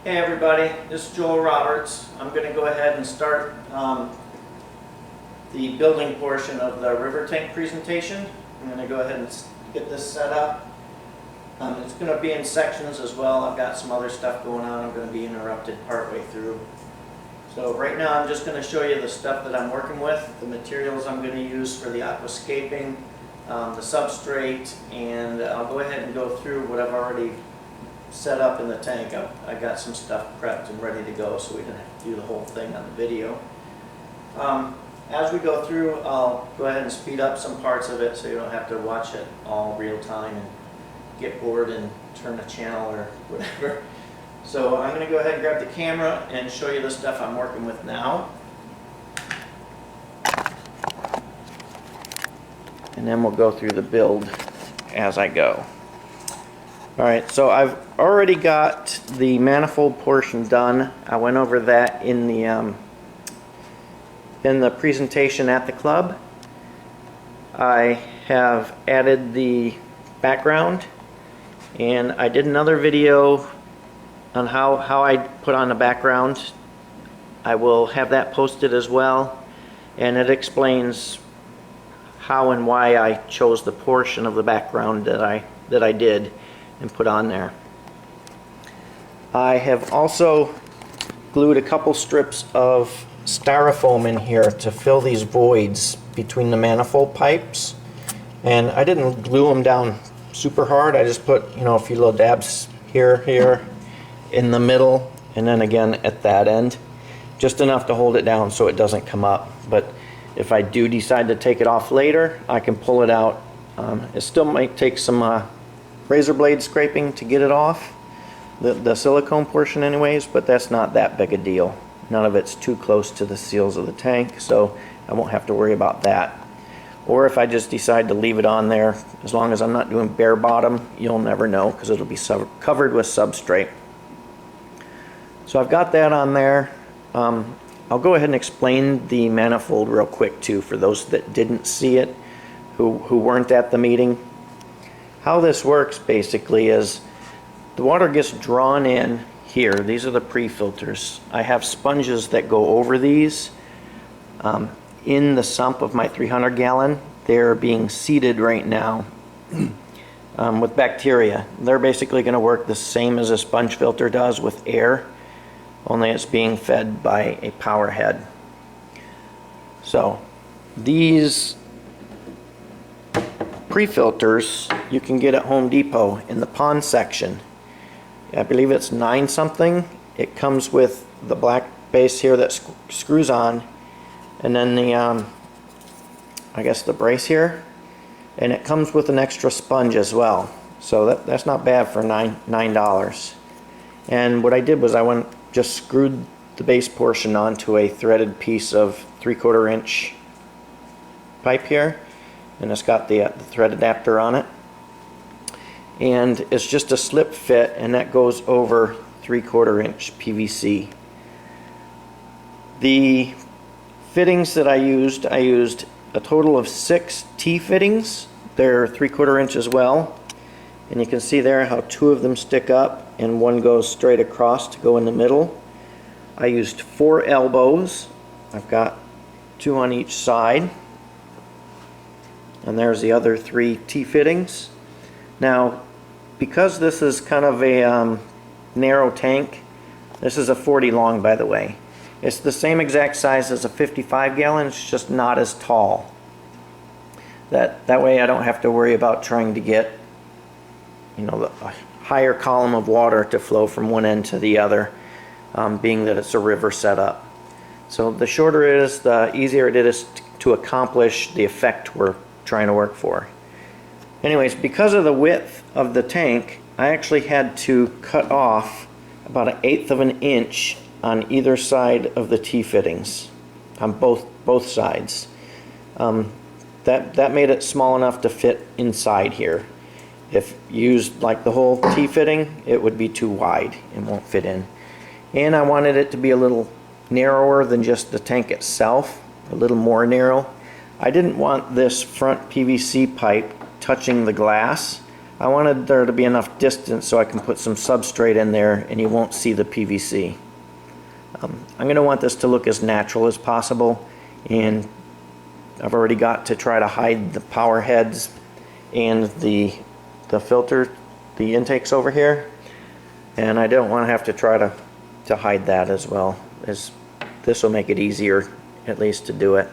Hey everybody, this is Joel Roberts. I'm going to go ahead and start the building portion of the river tank presentation. I'm going to go ahead and get this set up. It's going to be in sections as well. I've got some other stuff going on. I'm going to be interrupted partway through. So right now I'm just going to show you the stuff that I'm working with, the materials I'm going to use for the aquascaping, the substrate, and I'll go ahead and go through what I've already set up in the tank. I got some stuff prepped and ready to go, so we didn't have to do the whole thing on the video. As we go through, I'll go ahead and speed up some parts of it so you don't have to watch it all real time and get bored and turn the channel or whatever. So I'm going to go ahead and grab the camera and show you the stuff I'm working with now. And then we'll go through the build as I go. Alright, so I've already got the manifold portion done. I went over that in the presentation at the club. I have added the background, and I did another video on how I put on the background. I will have that posted as well, and it explains how and why I chose the portion of the background that I did and put on there. I have also glued a couple strips of styrofoam in here to fill these voids between the manifold pipes, and I didn't glue them down super hard. I just put, a few little dabs here in the middle, and then again at that end, just enough to hold it down so it doesn't come up. But if I do decide to take it off later, I can pull it out. It still might take some razor blade scraping to get it off, the silicone portion anyways, but that's not that big a deal. None of it's too close to the seals of the tank, so I won't have to worry about that. Or if I just decide to leave it on there, as long as I'm not doing bare bottom, you'll never know because it'll be covered with substrate. So I've got that on there. I'll go ahead and explain the manifold real quick too for those that didn't see it, who weren't at the meeting. How this works basically is the water gets drawn in here. These are the pre-filters. I have sponges that go over these in the sump of my 300 gallon. They're being seeded right now with bacteria. They're basically going to work the same as a sponge filter does with air, only it's being fed by a power head. So these pre-filters you can get at Home Depot in the pond section. I believe it's 9 something. It comes with the black base here that screws on, and then the I guess the brace here, and it comes with an extra sponge as well. So that's not bad for $9. And what I did was I just screwed the base portion onto a threaded piece of 3/4 inch pipe here, and it's got the thread adapter on it, and it's just a slip fit, and that goes over 3/4 inch PVC. The fittings that I used a total of 6 T-fittings. They're 3/4 inch as well, and you can see there how 2 of them stick up and 1 goes straight across to go in the middle. I used 4 elbows. I've got 2 on each side. And there's the other 3 T-fittings. Now, because this is kind of a narrow tank, this is a 40 long, by the way. It's the same exact size as a 55 gallon, it's just not as tall. That way I don't have to worry about trying to get, a higher column of water to flow from one end to the other, being that it's a river setup. So the shorter it is, the easier it is to accomplish the effect we're trying to work for. Anyways, because of the width of the tank, I actually had to cut off about 1/8 of an inch on either side of the T-fittings, on both sides. That made it small enough to fit inside here. If used like the whole T-fitting, it would be too wide and won't fit in. And I wanted it to be a little narrower than just the tank itself, a little more narrow. I didn't want this front PVC pipe touching the glass. I wanted there to be enough distance so I can put some substrate in there and you won't see the PVC. I'm going to want this to look as natural as possible, and I've already got to try to hide the power heads and the filter, the intakes over here, and I don't want to have to try to hide that as well, as this will make it easier at least to do it.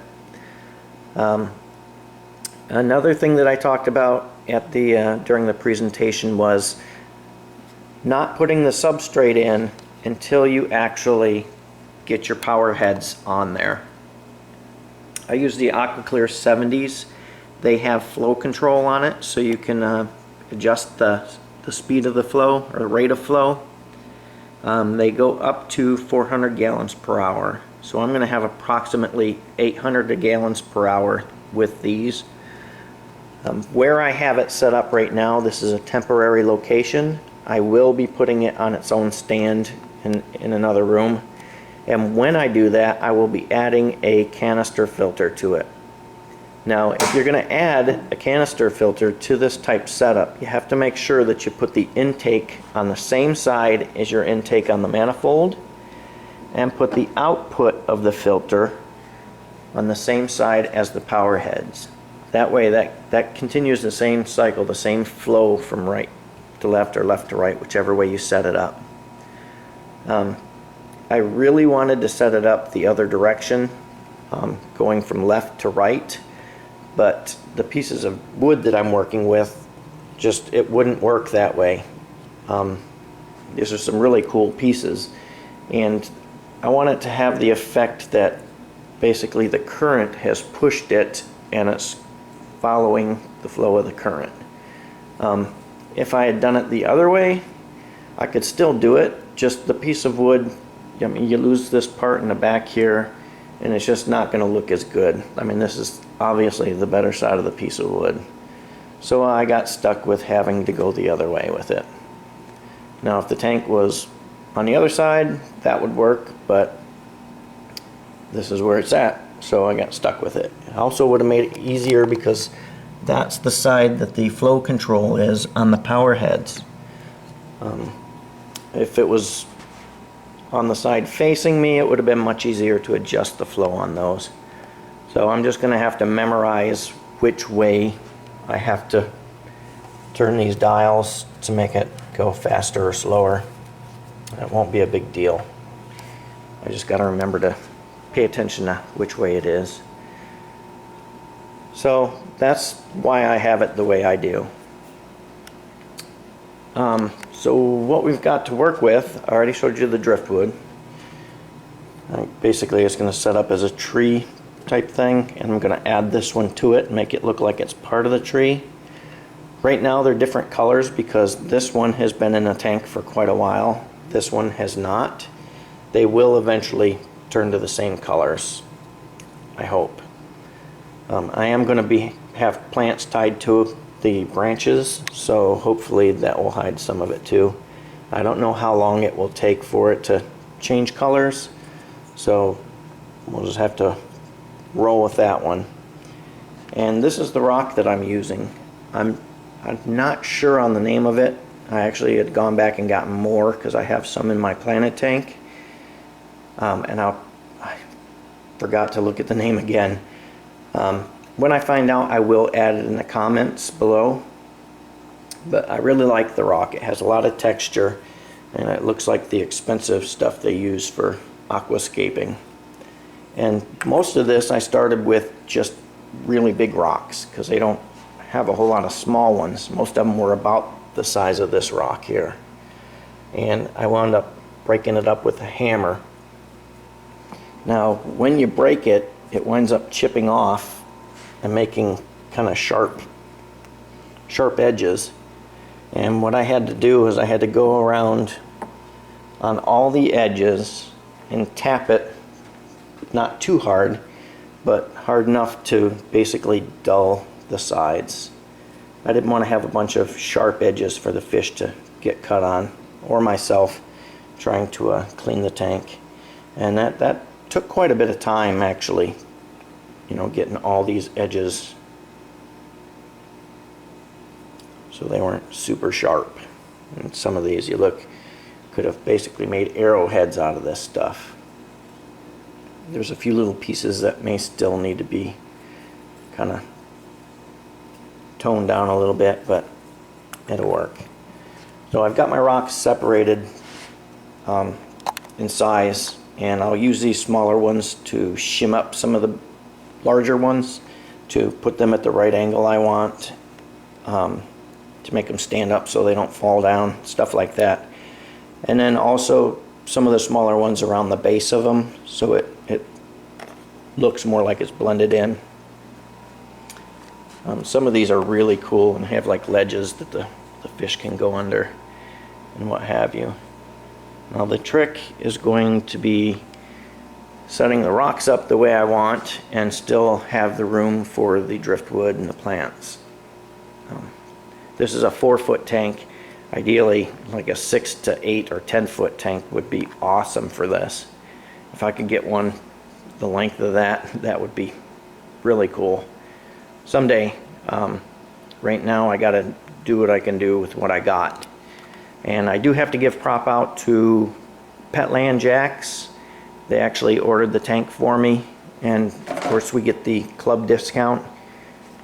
Another thing that I talked about at the during the presentation was not putting the substrate in until you actually get your power heads on there. I use the AquaClear 70s. They have flow control on it, so you can adjust the speed of the flow or the rate of flow. They go up to 400 gallons per hour. So I'm going to have approximately 800 gallons per hour with these. Where I have it set up right now, this is a temporary location. I will be putting it on its own stand in another room. And when I do that, I will be adding a canister filter to it. Now, if you're going to add a canister filter to this type setup, you have to make sure that you put the intake on the same side as your intake on the manifold, and put the output of the filter on the same side as the power heads. That way that continues the same cycle, the same flow from right to left or left to right, whichever way you set it up. I really wanted to set it up the other direction, going from left to right, but the pieces of wood that I'm working with, just it wouldn't work that way. These are some really cool pieces, and I want it to have the effect that basically the current has pushed it and it's following the flow of the current. If I had done it the other way, I could still do it, just the piece of wood, I mean, you lose this part in the back here and it's just not going to look as good. I mean, this is obviously the better side of the piece of wood. So I got stuck with having to go the other way with it. Now if the tank was on the other side, that would work, but this is where it's at, so I got stuck with it. It also would have made it easier because that's the side that the flow control is on the power heads. If it was on the side facing me, it would have been much easier to adjust the flow on those. So I'm just going to have to memorize which way I have to turn these dials to make it go faster or slower. It won't be a big deal. I just got to remember to pay attention to which way it is. So that's why I have it the way I do. So what we've got to work with, I already showed you the driftwood. Basically it's going to set up as a tree type thing, and I'm going to add this one to it and make it look like it's part of the tree. Right now they're different colors because this one has been in a tank for quite a while. This one has not. They will eventually turn to the same colors, I hope. I am going to have plants tied to the branches, so hopefully that will hide some of it too. I don't know how long it will take for it to change colors, so we'll just have to roll with that one. And this is the rock that I'm using. I'm not sure on the name of it. I actually had gone back and gotten more because I have some in my planet tank, and I forgot to look at the name again. When I find out, I will add it in the comments below. But I really like the rock. It has a lot of texture, and it looks like the expensive stuff they use for aquascaping. And most of this I started with just really big rocks because they don't have a whole lot of small ones. Most of them were about the size of this rock here. And I wound up breaking it up with a hammer. Now when you break it, it winds up chipping off and making kind of sharp edges. And what I had to do is I had to go around on all the edges and tap it, not too hard, but hard enough to basically dull the sides. I didn't want to have a bunch of sharp edges for the fish to get cut on, or myself trying to clean the tank. And that took quite a bit of time, actually, you know, getting all these edges so they weren't super sharp. And some of these, you look, could have basically made arrowheads out of this stuff. There's a few little pieces that may still need to be kind of toned down a little bit, but it'll work. So I've got my rocks separated in size, and I'll use these smaller ones to shim up some of the larger ones to put them at the right angle I want, to make them stand up so they don't fall down, stuff like that. And then also some of the smaller ones around the base of them, so it looks more like it's blended in. Some of these are really cool and have like ledges that the fish can go under and what have you. Now the trick is going to be setting the rocks up the way I want and still have the room for the driftwood and the plants. This is a 4-foot tank. Ideally, like a 6 to 8 or 10-foot tank would be awesome for this. If I could get one the length of that, that would be really cool. Someday. Right now I gotta do what I can do with what I got. And I do have to give prop out to Petland Jacks. They actually ordered the tank for me, and of course we get the club discount.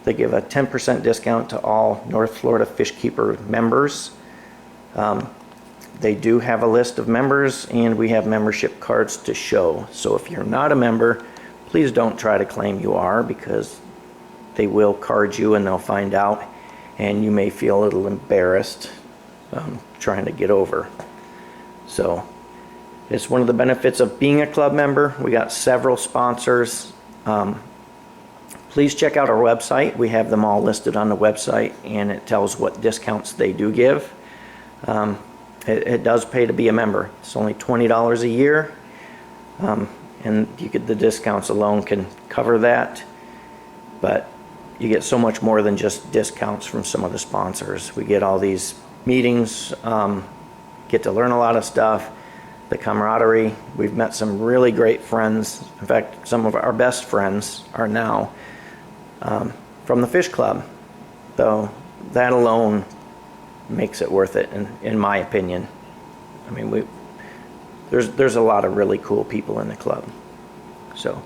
They give a 10% discount to all North Florida Fishkeeper members. They do have a list of members, and we have membership cards to show. So if you're not a member, please don't try to claim you are, because they will card you and they'll find out, and you may feel a little embarrassed trying to get over. So it's one of the benefits of being a club member. We got several sponsors. Please check out our website. We have them all listed on the website, and it tells what discounts they do give. It does pay to be a member. It's only $20 a year, and you get the discounts alone can cover that, but you get so much more than just discounts from some of the sponsors. We get all these meetings, get to learn a lot of stuff, the camaraderie. We've met some really great friends. In fact, some of our best friends are now from the fish club, though that alone makes it worth it, in my opinion. I mean, there's a lot of really cool people in the club. So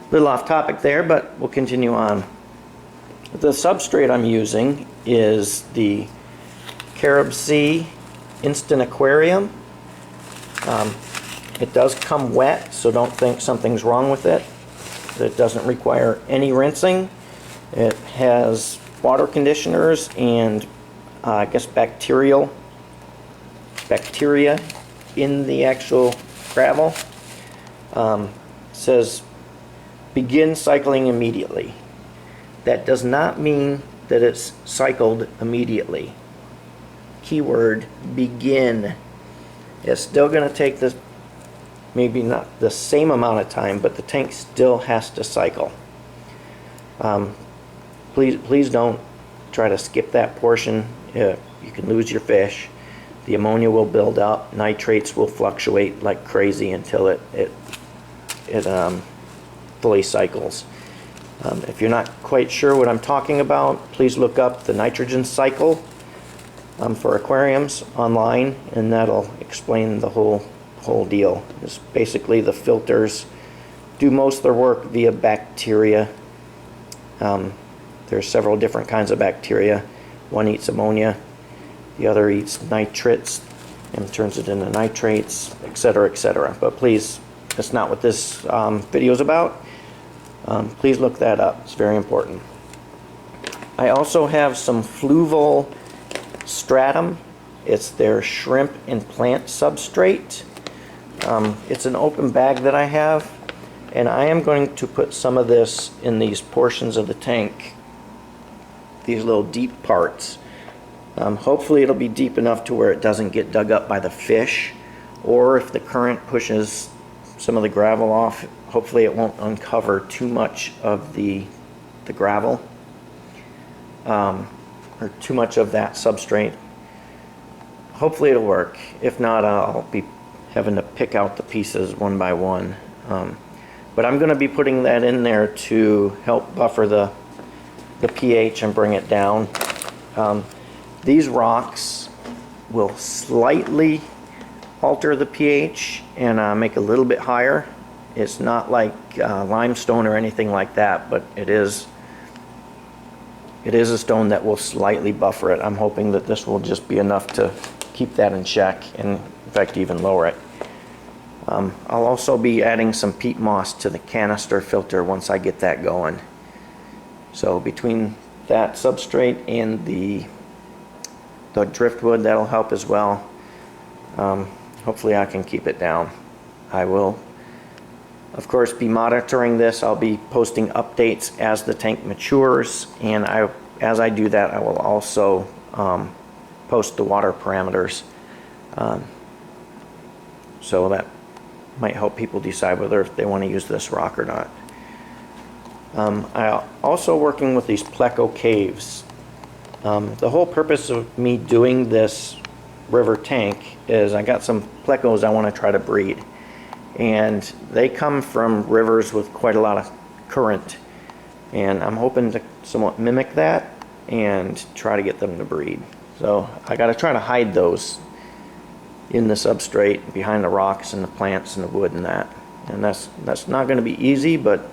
a little off topic there, but we'll continue on. The substrate I'm using is the Carib Sea Instant Aquarium. It does come wet, so don't think something's wrong with it. It doesn't require any rinsing. It has water conditioners and I guess bacteria in the actual gravel. Says begin cycling immediately. That does not mean that it's cycled immediately. Keyword begin. It's still going to take this, maybe not the same amount of time, but the tank still has to cycle. Please don't try to skip that portion. You can lose your fish. The ammonia will build up. Nitrates will fluctuate like crazy until it fully cycles. If you're not quite sure what I'm talking about, please look up the nitrogen cycle for aquariums online, and that'll explain the whole deal. It's basically the filters do most of their work via bacteria. There's several different kinds of bacteria. One eats ammonia, the other eats nitrates and turns it into nitrates, etc., etc. But please, that's not what this video is about. Please look that up. It's very important. I also have some Flooville Stratum. It's their shrimp and plant substrate. It's an open bag that I have, and I am going to put some of this in these portions of the tank, these little deep parts. Hopefully it'll be deep enough to where it doesn't get dug up by the fish, or if the current pushes some of the gravel off, hopefully it won't uncover too much of the gravel, or too much of that substrate. Hopefully it'll work. If not, I'll be having to pick out the pieces one by one. But I'm going to be putting that in there to help buffer the pH and bring it down. these rocks will slightly alter the pH and make it a little bit higher. It's not like limestone or anything like that, but it is a stone that will slightly buffer it. I'm hoping that this will just be enough to keep that in check, and in fact even lower it. I'll also be adding some peat moss to the canister filter once I get that going. So between that substrate and the driftwood, that'll help as well. Hopefully I can keep it down. I will, of course, be monitoring this. I'll be posting updates as the tank matures, and as I do that, I will also post the water parameters. So that might help people decide whether if they want to use this rock or not. I'm also working with these Pleco Caves. The whole purpose of me doing this river tank is I got some Plecos I want to try to breed. And they come from rivers with quite a lot of current. And I'm hoping to somewhat mimic that and try to get them to breed. So I got to try to hide those in the substrate, behind the rocks and the plants and the wood and that. And that's not going to be easy, but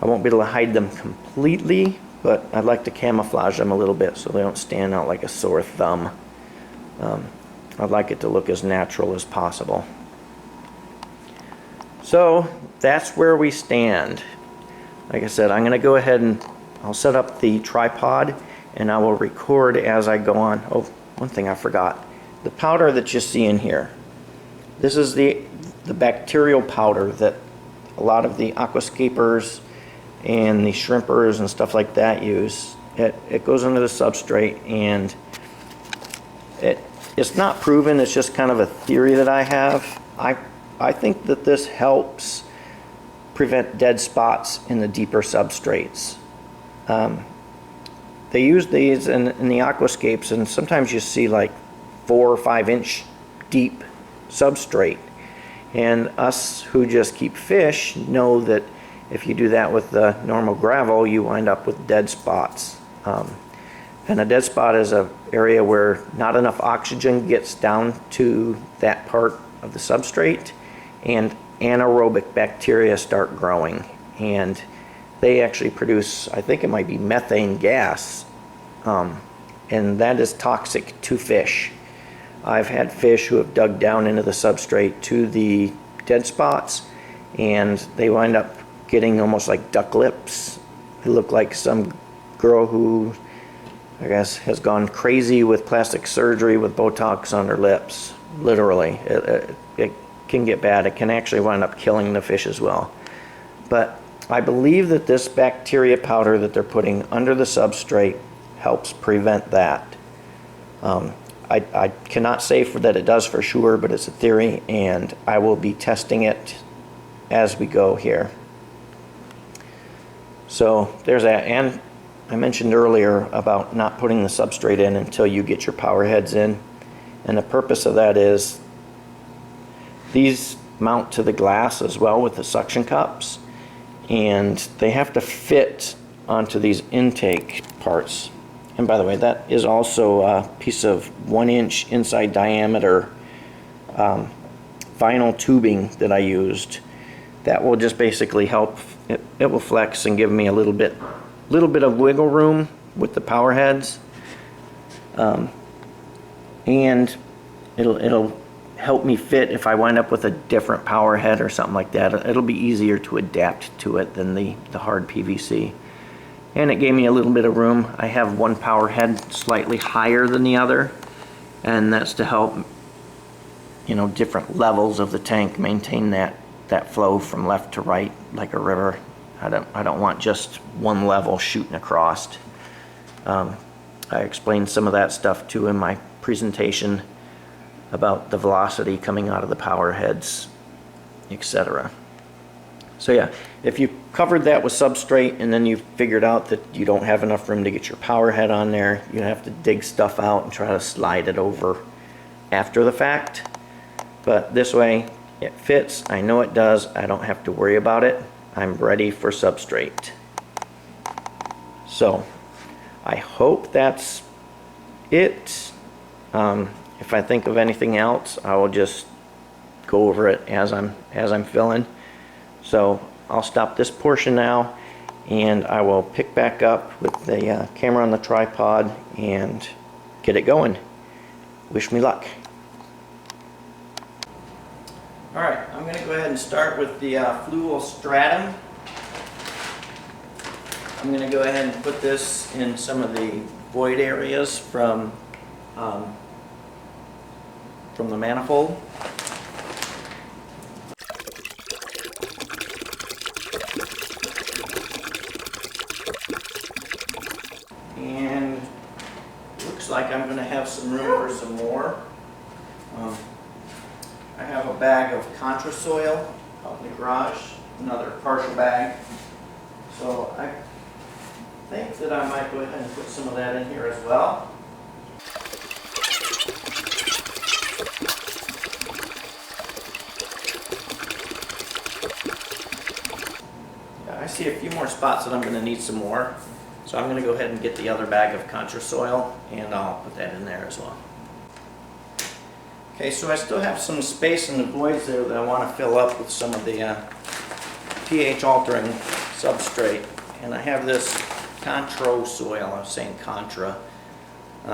I won't be able to hide them completely, but I'd like to camouflage them a little bit so they don't stand out like a sore thumb. I'd like it to look as natural as possible. So that's where we stand. Like I said, I'm going to go ahead and I'll set up the tripod and I will record as I go on. Oh, one thing I forgot. The powder that you see in here, this is the bacterial powder that a lot of the aquascapers and the shrimpers and stuff like that use. It goes into the substrate, and it's not proven, it's just kind of a theory that I have. I think that this helps prevent dead spots in the deeper substrates. They use these in the aquascapes, and sometimes you see like 4 or 5 inch deep substrate, and us who just keep fish know that if you do that with the normal gravel, you wind up with dead spots. And a dead spot is an area where not enough oxygen gets down to that part of the substrate, and anaerobic bacteria start growing, and they actually produce, I think it might be methane gas, and that is toxic to fish. I've had fish who have dug down into the substrate to the dead spots, and they wind up getting almost like duck lips. They look like some girl who, I guess, has gone crazy with plastic surgery with Botox on her lips. Literally. It can get bad. It can actually wind up killing the fish as well. But I believe that this bacteria powder that they're putting under the substrate helps prevent that. I cannot say that it does for sure, but it's a theory, and I will be testing it as we go here. So there's that. And I mentioned earlier about not putting the substrate in until you get your power heads in. And the purpose of that is these mount to the glass as well with the suction cups, and they have to fit onto these intake parts. And by the way, that is also a piece of 1 inch inside diameter vinyl tubing that I used. That will just basically help. It will flex and give me a little bit of wiggle room with the power heads, and it'll help me fit if I wind up with a different power head or something like that. It'll be easier to adapt to it than the hard PVC. And it gave me a little bit of room. I have one power head slightly higher than the other, and that's to help, you know, different levels of the tank maintain that flow from left to right like a river. I don't want just one level shooting across. I explained some of that stuff too in my presentation about the velocity coming out of the power heads, etc. So yeah, if you covered that with substrate and then you figured out that you don't have enough room to get your power head on there, you have to dig stuff out and try to slide it over after the fact. But this way it fits. I know it does. I don't have to worry about it. I'm ready for substrate. So I hope that's it. If I think of anything else, I will just go over it as I'm filling. So I'll stop this portion now, and I will pick back up with the camera on the tripod and get it going. Wish me luck. Alright, I'm going to go ahead and start with the Flooville Stratum. I'm going to go ahead and put this in some of the void areas from the manifold. And looks like I'm going to have some room for some more. I have a bag of contra soil out in the garage, another partial bag. So I think that I might go ahead and put some of that in here as well. Yeah, I see a few more spots that I'm going to need some more. So I'm going to go ahead and get the other bag of contra soil and I'll put that in there as well. Okay, so I still have some space in the voids there that I want to fill up with some of the pH altering substrate. And I have this contra soil, I was saying contra.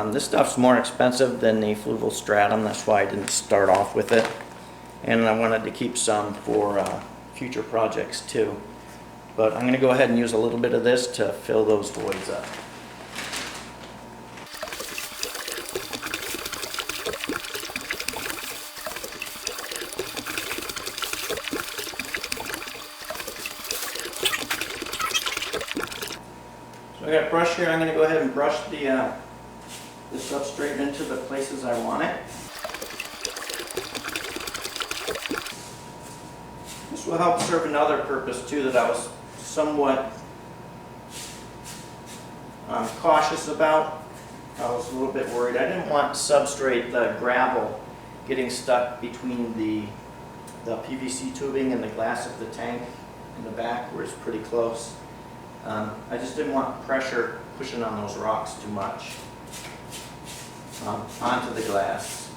This stuff's more expensive than the Flooville Stratum, that's why I didn't start off with it. And I wanted to keep some for future projects too. But I'm going to go ahead and use a little bit of this to fill those voids up. So I got a brush here. I'm going to go ahead and brush the substrate into the places I want it. This will help serve another purpose too that I was somewhat cautious about. I was a little bit worried. I didn't want substrate, the gravel, getting stuck between the PVC tubing and the glass of the tank in the back where it's pretty close. I just didn't want pressure pushing on those rocks too much onto the glass.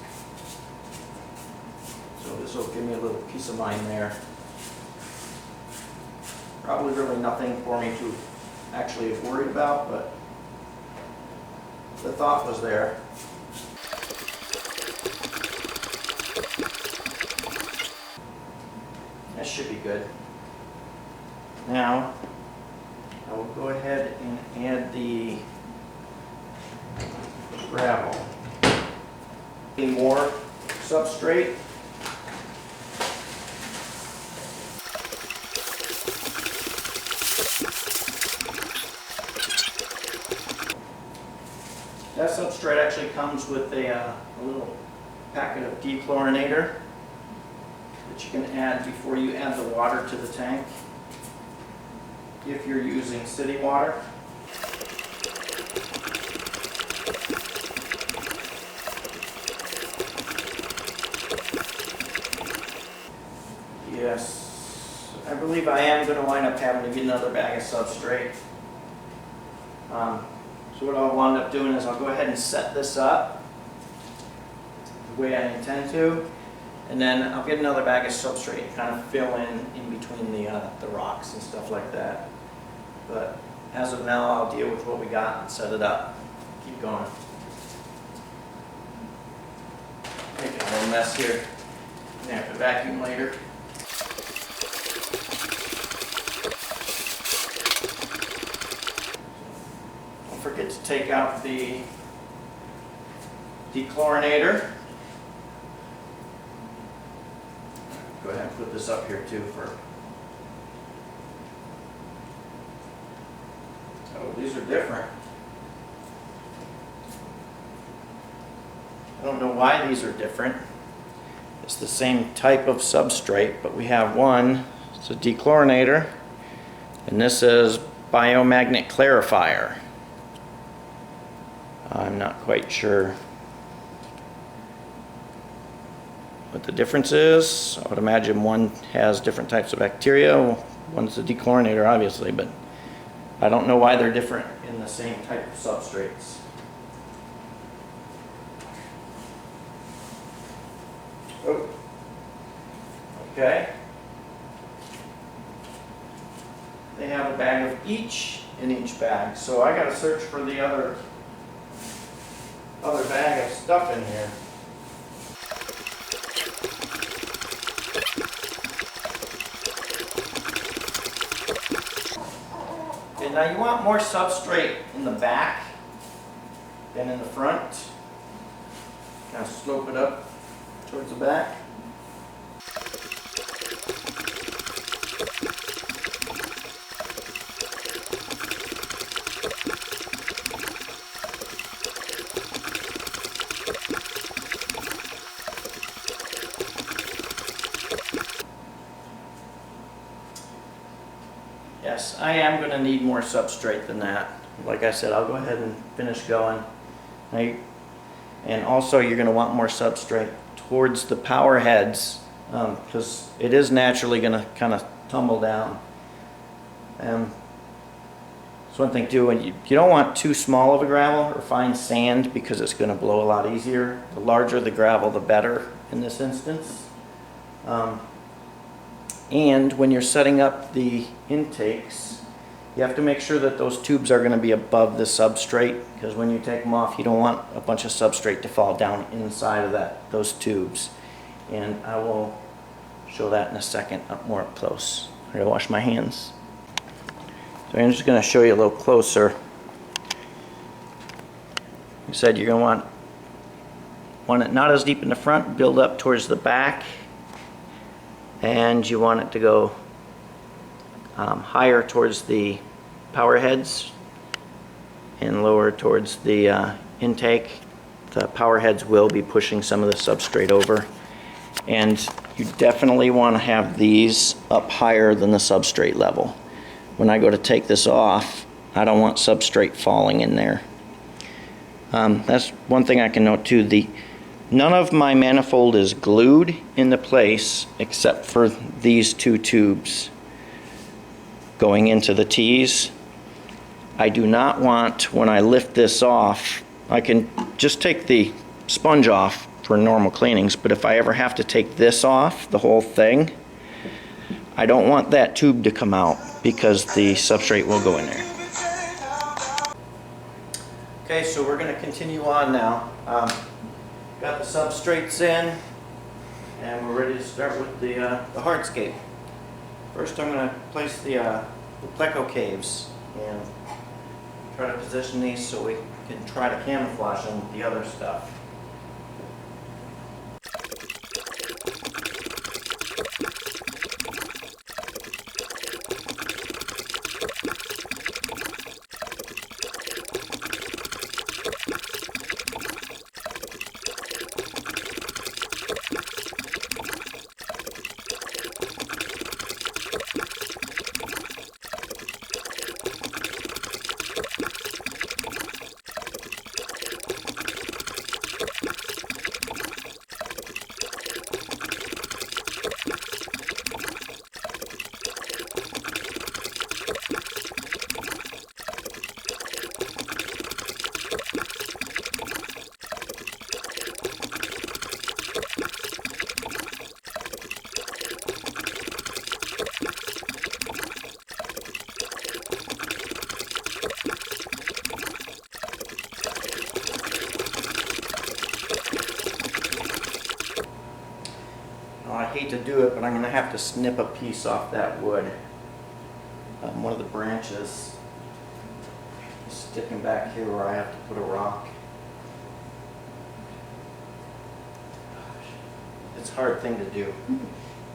So this will give me a little peace of mind there. Probably really nothing for me to actually have worried about, but the thought was there. That should be good. Now, I will go ahead and add the gravel. Need more substrate. That substrate actually comes with a little packet of dechlorinator that you can add before you add the water to the tank, if you're using city water. Yes, I believe I am going to wind up having to get another bag of substrate. So what I'll wind up doing is I'll go ahead and set this up the way I intend to, and then I'll get another bag of substrate and kind of fill in between the rocks and stuff like that. But as of now, I'll deal with what we got and set it up. Keep going. Making a little mess here. I'm gonna have to vacuum later. Don't forget to take out the dechlorinator. Go ahead and put this up here too for. Oh, these are different. I don't know why these are different. It's the same type of substrate, but we have one, it's a dechlorinator, and this is biomagnet clarifier. I'm not quite sure what the difference is. I would imagine one has different types of bacteria. One's a dechlorinator, obviously, but I don't know why they're different in the same type of substrates. Okay. They have a bag of each in each bag, so I gotta search for the other bag of stuff in here. Okay, now you want more substrate in the back than in the front. Kind of slope it up towards the back. Yes, I am going to need more substrate than that. Like I said, I'll go ahead and finish going. And also you're going to want more substrate towards the power heads because it is naturally going to kind of tumble down. That's one thing too, and you don't want too small of a gravel or fine sand because it's going to blow a lot easier. The larger the gravel, the better in this instance. And when you're setting up the intakes, you have to make sure that those tubes are going to be above the substrate, because when you take them off, you don't want a bunch of substrate to fall down inside of those tubes. And I will show that in a second up more up close. I gotta wash my hands. So I'm just going to show you a little closer. You said you're going to want it not as deep in the front, build up towards the back. And you want it to go higher towards the power heads and lower towards the intake. The power heads will be pushing some of the substrate over. And you definitely want to have these up higher than the substrate level. When I go to take this off, I don't want substrate falling in there. That's one thing I can note too. None of my manifold is glued into place except for these two tubes going into the T's. I do not want, when I lift this off, I can just take the sponge off for normal cleanings, but if I ever have to take this off, the whole thing, I don't want that tube to come out because the substrate will go in there. Okay, so we're going to continue on now. Got the substrates in, and we're ready to start with the hardscape. First, I'm going to place the Pleco Caves and try to position these so we can try to camouflage them with the other stuff. I hate to do it, but I'm going to have to snip a piece off that wood. One of the branches is sticking back here where I have to put a rock. It's a hard thing to do.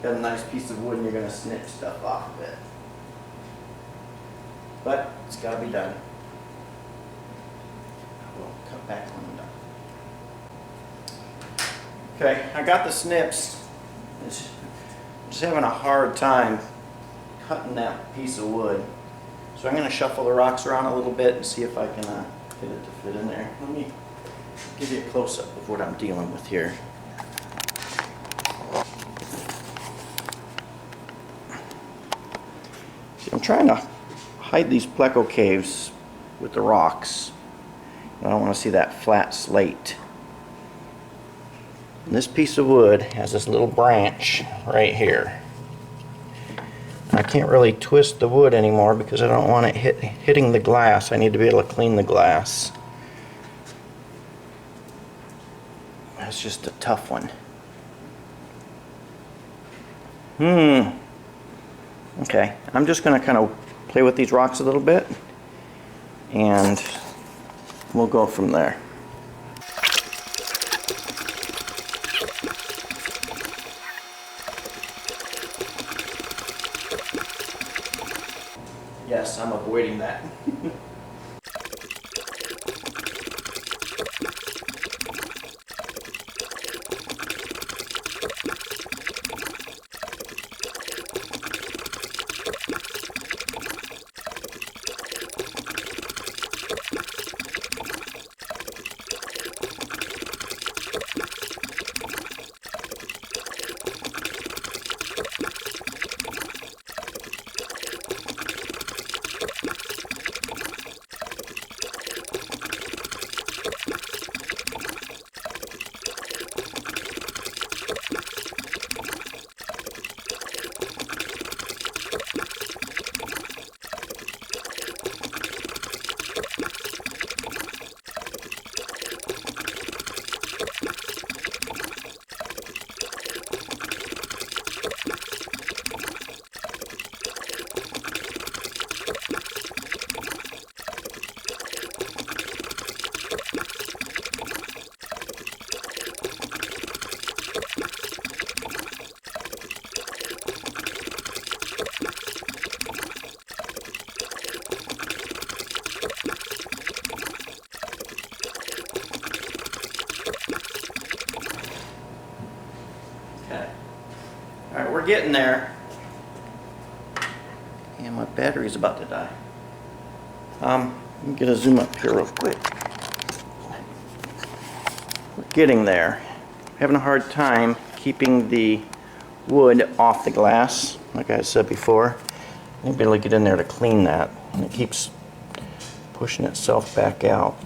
Got a nice piece of wood and you're going to snip stuff off of it. But it's got to be done. We'll cut back when I'm done. Okay, I got the snips. Just having a hard time cutting that piece of wood. So I'm going to shuffle the rocks around a little bit and see if I can get it to fit in there. Let me give you a close-up of what I'm dealing with here. See, I'm trying to hide these Pleco Caves with the rocks. I don't want to see that flat slate. And this piece of wood has this little branch right here. I can't really twist the wood anymore because I don't want it hitting the glass. I need to be able to clean the glass. That's just a tough one. Okay, I'm just going to kind of play with these rocks a little bit, and we'll go from there. Yes, I'm avoiding that. Alright, we're getting there. And my battery's about to die. Let me get a zoom up here real quick. We're getting there. Having a hard time keeping the wood off the glass, like I said before. I need to be able to get in there to clean that. And it keeps pushing itself back out.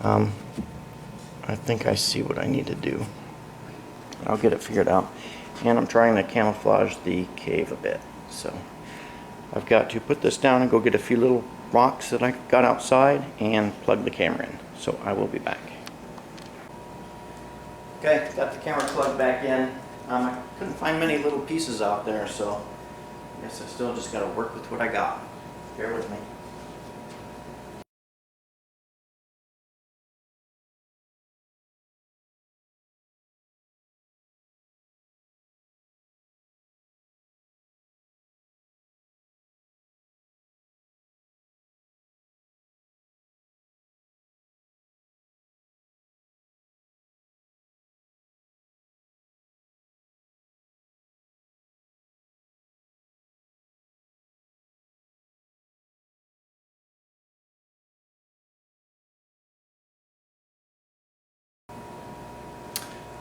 I think I see what I need to do. I'll get it figured out. And I'm trying to camouflage the cave a bit. So I've got to put this down and go get a few little rocks that I got outside and plug the camera in. So I will be back. Okay, got the camera plugged back in. I couldn't find many little pieces out there, so I guess I still just got to work with what I got. Bear with me.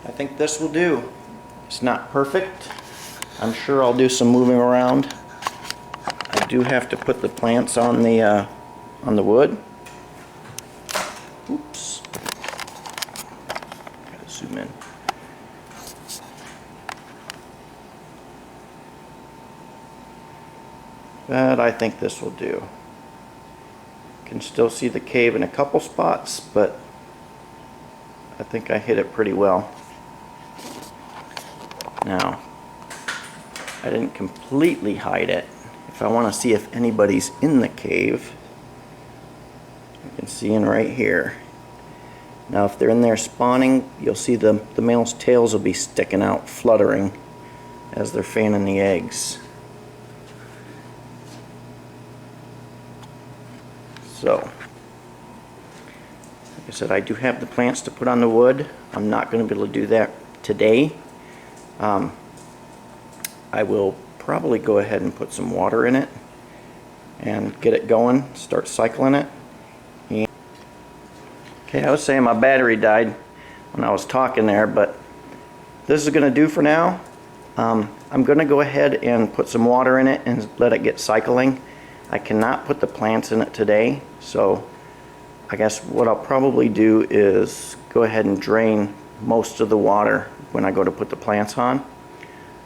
I think this will do. It's not perfect. I'm sure I'll do some moving around. I do have to put the plants on the wood. Oops. Gotta zoom in. But I think this will do. Can still see the cave in a couple spots, but I think I hit it pretty well. Now, I didn't completely hide it. If I want to see if anybody's in the cave, you can see in right here. Now if they're in there spawning, you'll see the male's tails will be sticking out, fluttering as they're fanning the eggs. So, like I said, I do have the plants to put on the wood. I'm not going to be able to do that today. I will probably go ahead and put some water in it and get it going, start cycling it. And okay, I was saying my battery died when I was talking there, but this is going to do for now. I'm going to go ahead and put some water in it and let it get cycling. I cannot put the plants in it today, so I guess what I'll probably do is go ahead and drain most of the water when I go to put the plants on,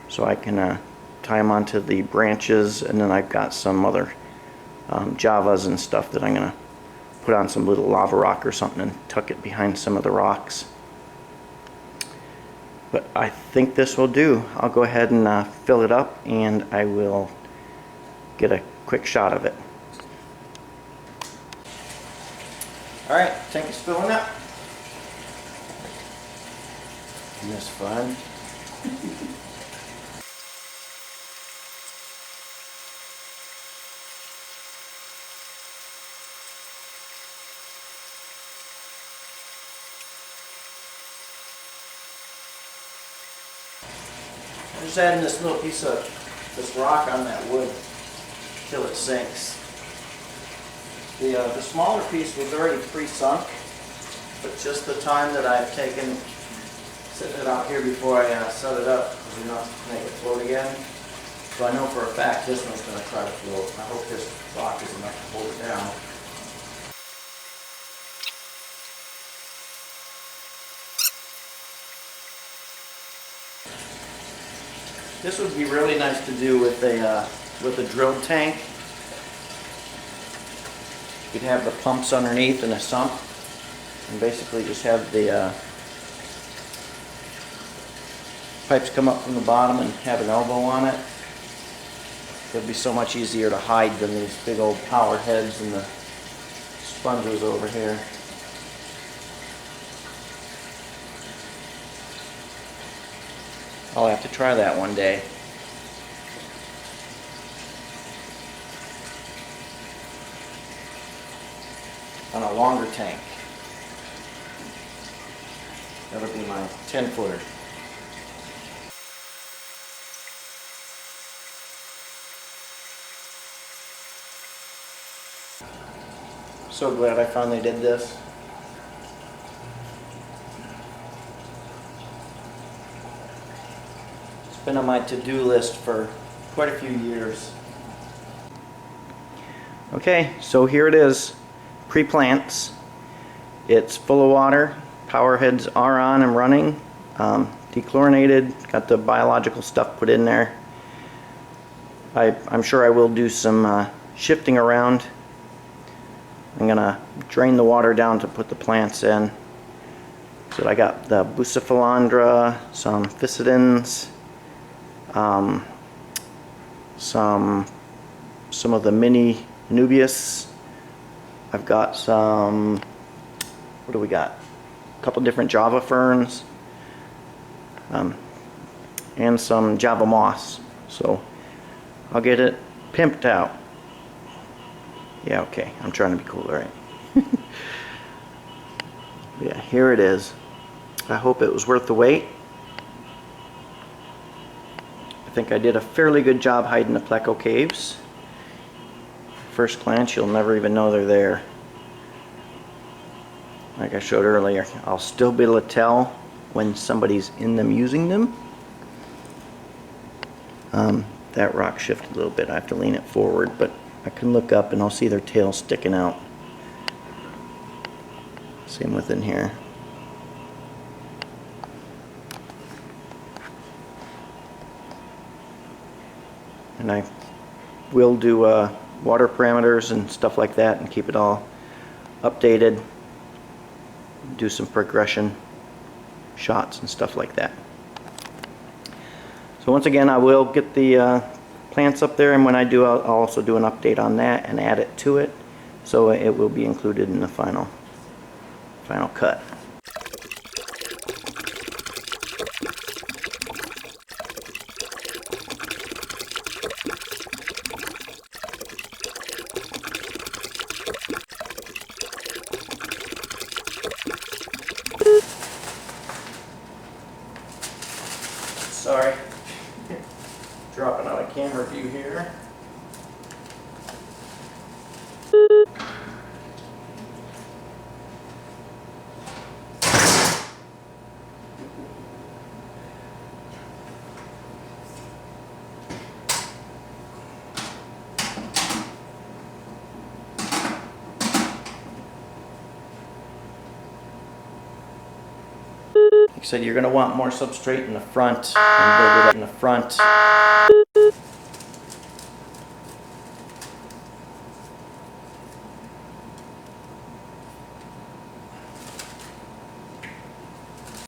so I can tie them onto the branches, and then I've got some other javas and stuff that I'm going to put on some little lava rock or something and tuck it behind some of the rocks. But I think this will do. I'll go ahead and fill it up, and I will get a quick shot of it. Alright, tank is filling up. Isn't this fun? I'm just adding this little piece of this rock on that wood till it sinks. The smaller piece was already pre-sunk, but just the time that I've taken setting it out here before I set it up is enough to make it float again. So I know for a fact this one's going to try to float. I hope this rock is enough to hold it down. This would be really nice to do with a drilled tank. You'd have the pumps underneath and a sump, and basically just have the pipes come up from the bottom and have an elbow on it. It'll be so much easier to hide than these big old power heads and the sponges over here. I'll have to try that one day. On a longer tank. That'll be my 10-footer. So glad I finally did this. It's been on my to-do list for quite a few years. Okay, so here it is. Pre-plants. It's full of water. Power heads are on and running. Dechlorinated. Got the biological stuff put in there. I'm sure I will do some shifting around. I'm gonna drain the water down to put the plants in. So I got the Bucephalandra, some Physidins, some of the mini Nubius. I've got some, what do we got? A couple different Java ferns, and some Java moss. So I'll get it pimped out. Yeah, okay, I'm trying to be cool, right? Yeah, here it is. I hope it was worth the wait. I think I did a fairly good job hiding the Pleco Caves. First glance, you'll never even know they're there. Like I showed earlier, I'll still be able to tell when somebody's in them using them. That rock shifted a little bit. I have to lean it forward, but I can look up and I'll see their tail sticking out. Same within here. And I will do water parameters and stuff like that and keep it all updated. Do some progression shots and stuff like that. So once again, I will get the plants up there, and when I do, I'll also do an update on that and add it to it, so it will be included in the final cut. Sorry, dropping out of camera view here. Like I said, you're going to want more substrate in the front and build it up in the front.